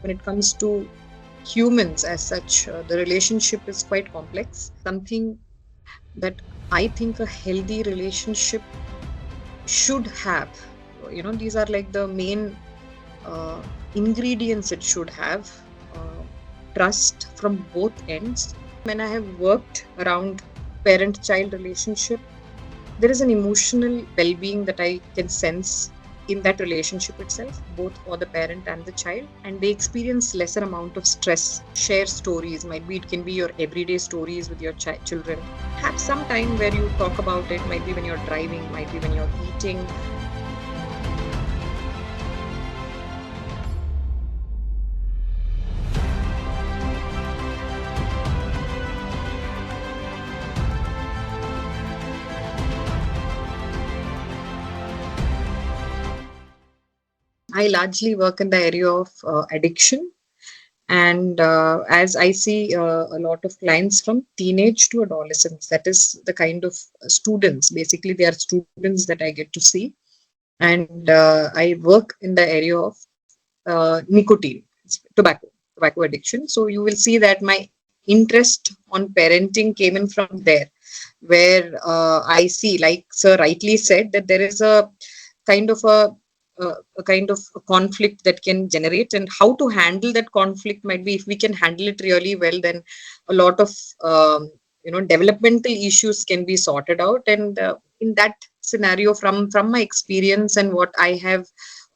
when it comes to humans as such, the relationship is quite complex. Something that I think a healthy relationship should have. These are like the main uh, ingredients it should have. Uh, Trust from both ends. When I have worked around parent-child relationship, there is an emotional well-being that I can sense in that relationship itself, both for the parent and the child, and they experience lesser amount of stress. Share stories, might be it can be your everyday stories with your children. Have some time where you talk about it, might be when you're driving, might be when you're eating. I largely work in the area of addiction. And as I see a lot of clients from teenage to adolescents, that is the kind of students, basically, they are students that I get to see. And I work in the area of nicotine, tobacco addiction. So you will see that my interest on parenting came in from there, where I see, like Sir rightly said, that there is a kind of a kind of a conflict that can generate, and how to handle that conflict might be, if we can handle it really well, then a lot of developmental issues can be sorted out. And in that scenario, from my experience and what I have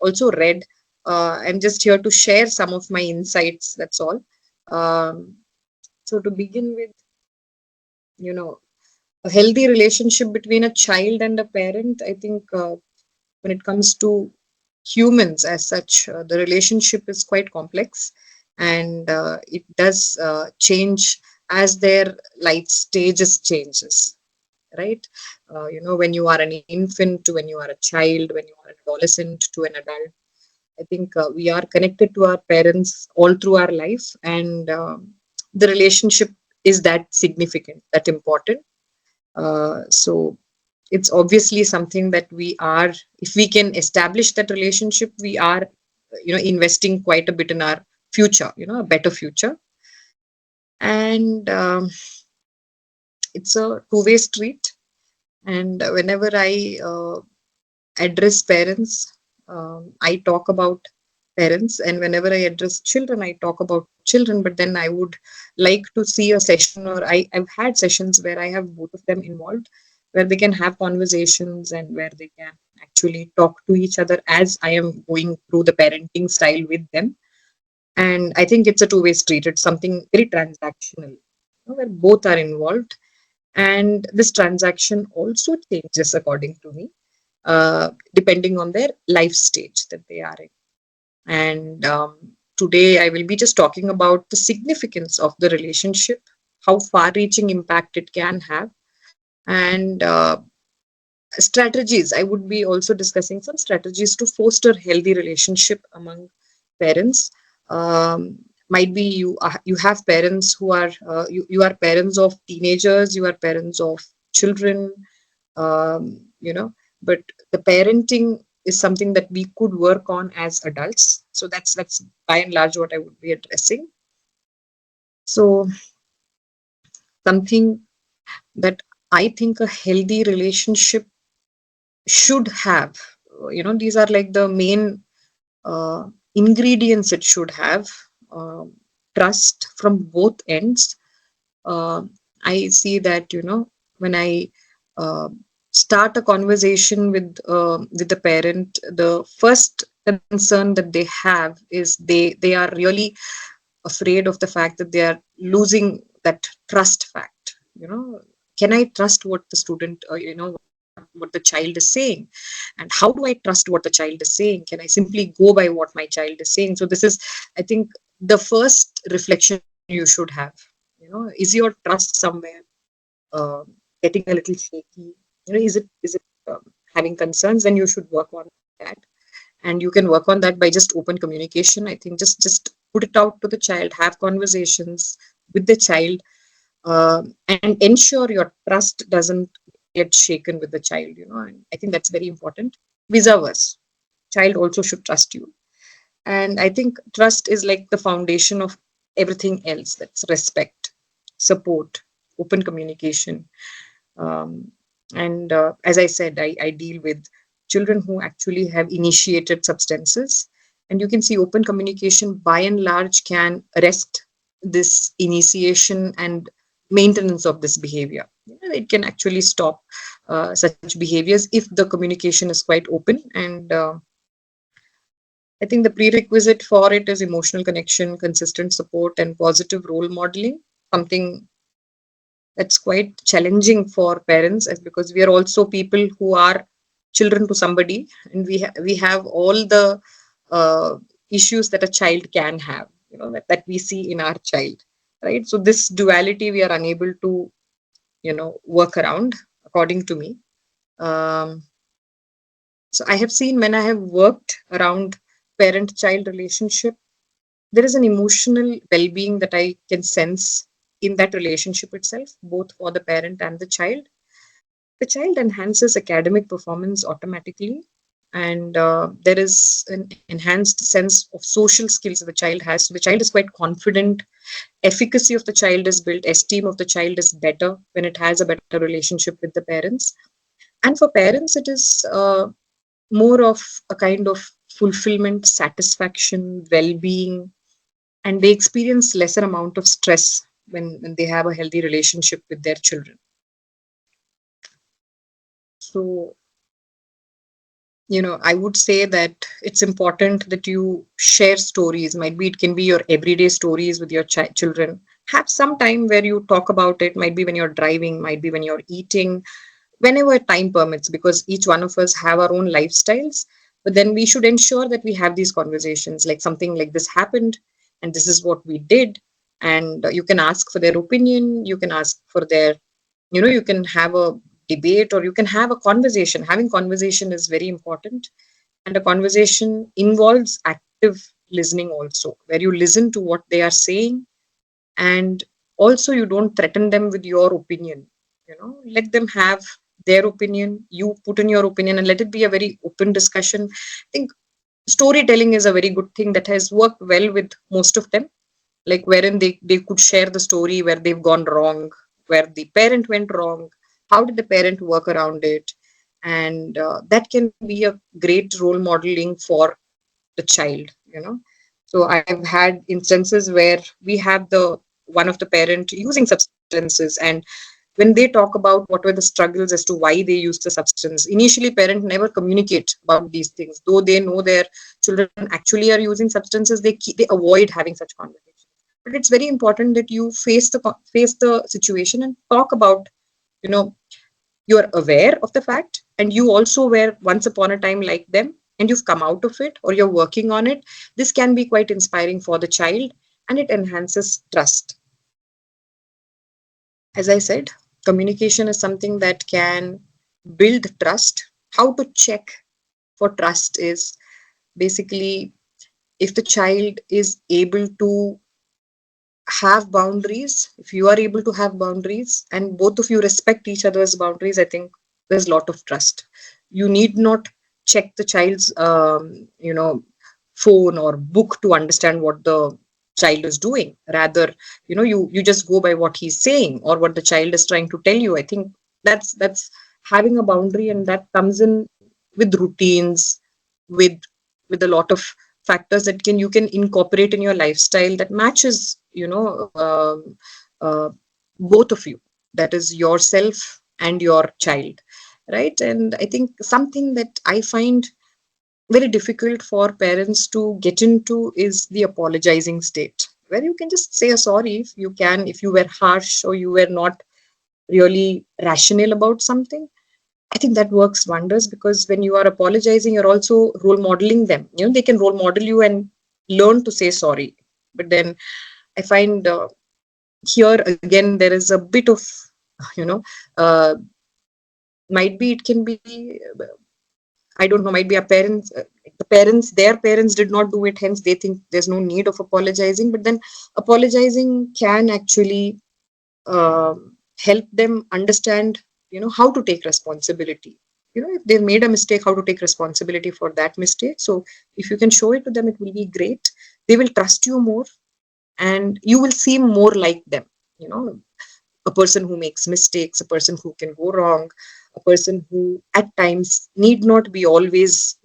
also read, I'm just here to share some of my insights. That's all. Um, so to begin with, you know, a healthy relationship between a child and a parent, I think when it comes to humans as such, the relationship is quite complex, and it does change as their life stages changes, right? When you are an infant to when you are a child, when you are an adolescent to an adult, I think we are connected to our parents all through our life, and the relationship is that significant, that important. So it's obviously something that we are, if we can establish that relationship, we are, investing quite a bit in our future, a better future. And it's a two-way street. And whenever I address parents, I talk about parents, and whenever I address children, I talk about children. But then I would like to see a session, or I've had sessions where I have both of them involved, where they can have conversations and where they can actually talk to each other as I am going through the parenting style with them. And I think it's a two-way street. It's something very transactional, where both are involved. And this transaction also changes, according to me, depending on their life stage that they are in. And today I will be just talking about the significance of the relationship, how far reaching impact it can have, and strategies. I would be also discussing some strategies to foster healthy relationship among parents. Might be you have parents who are you are parents of teenagers, you are parents of children, but the parenting is something that we could work on as adults. So that's by and large what I would be addressing. So something that I think a healthy relationship should have, these are like the main ingredients it should have. um, Trust from both ends. uh, I see that, when I uh, start a conversation with the parent, the first concern that they have is they are really afraid of the fact that they are losing that trust fact. Can I trust what the student, what the child is saying, and how do I trust what the child is saying? Can I simply go by what my child is saying? So this is, I think, the first reflection you should have. Is your trust somewhere uh, getting a little shaky? Is it having concerns? Then you should work on that, and you can work on that by just open communication. I think just put it out to the child, have conversations with the child, and ensure your trust doesn't get shaken with the child. And I think that's very important. Vis a vis, child also should trust you. And I think trust is like the foundation of everything else. That's respect, support, open communication. Um, and as I said, I deal with children who actually have initiated substances. And you can see open communication by and large can arrest this initiation and maintenance of this behavior. It can actually stop such behaviors if the communication is quite open. And I think the prerequisite for it is emotional connection, consistent support, and positive role modeling. Something that's quite challenging for parents, because we are also people who are children to somebody, and we have all the uh, issues that a child can have, that we see in our child, right? So this duality we are unable to work around, according to me. um, so I have seen, when I have worked around parent child relationship, there is an emotional well-being that I can sense in that relationship itself, both for the parent and the child. The child enhances academic performance automatically, and there is an enhanced sense of social skills that the child has. So the child is quite confident. Efficacy of the child is built. Esteem of the child is better when it has a better relationship with the parents. And for parents, it is more of a kind of fulfillment, satisfaction, well-being, and they experience lesser amount of stress when they have a healthy relationship with their children. So, I would say that it's important that you share stories. Might be it can be your everyday stories with your children. Have some time where you talk about it. Might be when you're driving, might be when you're eating, whenever time permits, because each one of us have our own lifestyles. But then we should ensure that we have these conversations, like something like this happened and this is what we did. And you can ask for their opinion, you can ask for their, you can have a debate, or you can have a conversation. Having conversation is very important, and a conversation involves active listening also, where you listen to what they are saying, and also you don't threaten them with your opinion. Let them have their opinion, you put in your opinion, and let it be a very open discussion. I think storytelling is a very good thing that has worked well with most of them, like wherein they could share the story where they've gone wrong, where the parent went wrong, how did the parent work around it. And that can be a great role modeling for the child. So I've had instances where we have the one of the parent using substances, and when they talk about what were the struggles as to why they used the substance, initially parent never communicate about these things, though they know their children actually are using substances. They avoid having such conversations. But it's very important that you face the situation and talk about, you know you're aware of the fact, and you also were once upon a time like them, and you've come out of it, or you're working on it. This can be quite inspiring for the child, and it enhances trust. As I said, communication is something that can build trust. How to check for trust is basically, if the child is able to have boundaries, if you are able to have boundaries and both of you respect each other's boundaries, I think there's a lot of trust. You need not check the child's phone or book to understand what the child is doing. Rather, you just go by what he's saying or what the child is trying to tell you. I think that's having a boundary, and that comes in with routines, with a lot of factors that you can incorporate in your lifestyle that matches, both of you, that is yourself and your child, right? And I think something that I find very difficult for parents to get into is the apologizing state, where you can just say a sorry if you can, if you were harsh or you were not really rational about something. I think that works wonders, because when you are apologizing, you're also role modeling them. They can role model you and learn to say sorry. But then I find here again there is a bit of, you know, uh, might be it can be, I don't know, might be our parents, their parents did not do it, hence they think there's no need of apologizing. But then apologizing can actually help them understand, how to take responsibility. if they've made a mistake, how to take responsibility for that mistake. So if you can show it to them, it will be great. They will trust you more, and you will seem more like them. A person who makes mistakes, a person who can go wrong, a person who at times need not be always,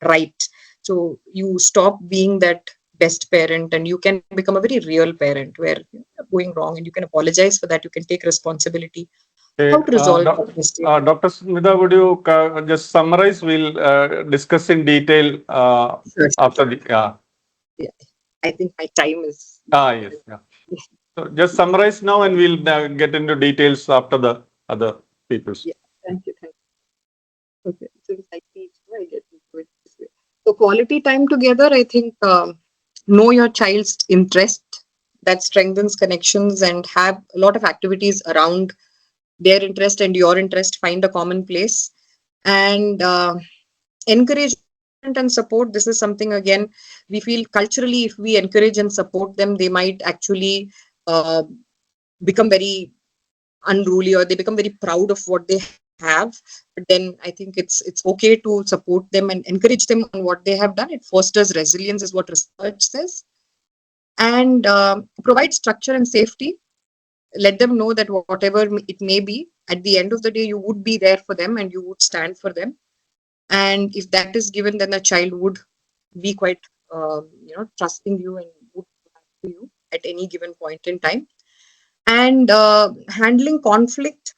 right. So you stop being that best parent, and you can become a very real parent where you're going wrong and you can apologize for that. You can take responsibility. How Okay, to resolve that mistake. Dr. Smitha, would you just summarize? We'll discuss in detail Sure, sure, after sure. the. Yeah. Yeah. I think my time is. Yes. Yeah. So just summarize now, and we'll get into details after the other people's. Yeah. Thank you. Thank you. Okay. Since I teach, I get into it this way. So quality time together, I think, know your child's interest. That strengthens connections, and have a lot of activities around their interest and your interest. Find a common place, and encouragement and support. This is something, again, we feel culturally, if we encourage and support them, they might actually uh, become very unruly, or they become very proud of what they have. But then I think it's okay to support them and encourage them on what they have done. It fosters resilience, is what research says. And provide structure and safety. Let them know that whatever it may be, at the end of the day, you would be there for them and you would stand for them. And if that is given, then the child would be quite trusting you, and would come back to you at any given point in time. And handling conflict,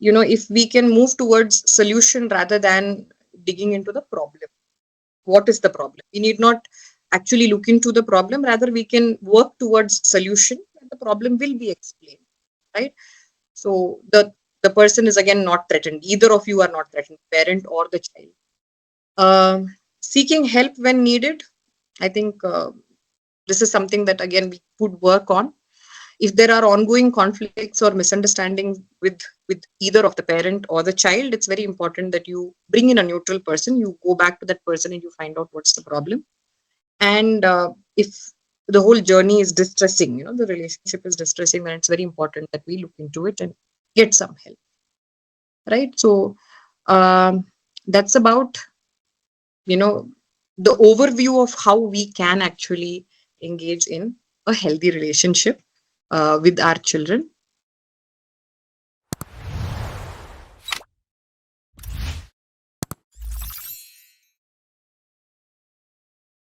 if we can move towards solution rather than digging into the problem. What is the problem? We need not actually look into the problem, rather we can work towards solution, and the problem will be explained, right? So the person is again not threatened. Either of you are not threatened, parent or the child. Seeking help when needed. I think this is something that again we could work on. If there are ongoing conflicts or misunderstandings with either of the parent or the child, it's very important that you bring in a neutral person. You go back to that person and you find out what's the problem. And if the whole journey is distressing, the relationship is distressing, then it's very important that we look into it and get some help, right? So um, that's about the overview of how we can actually engage in a healthy relationship with our children.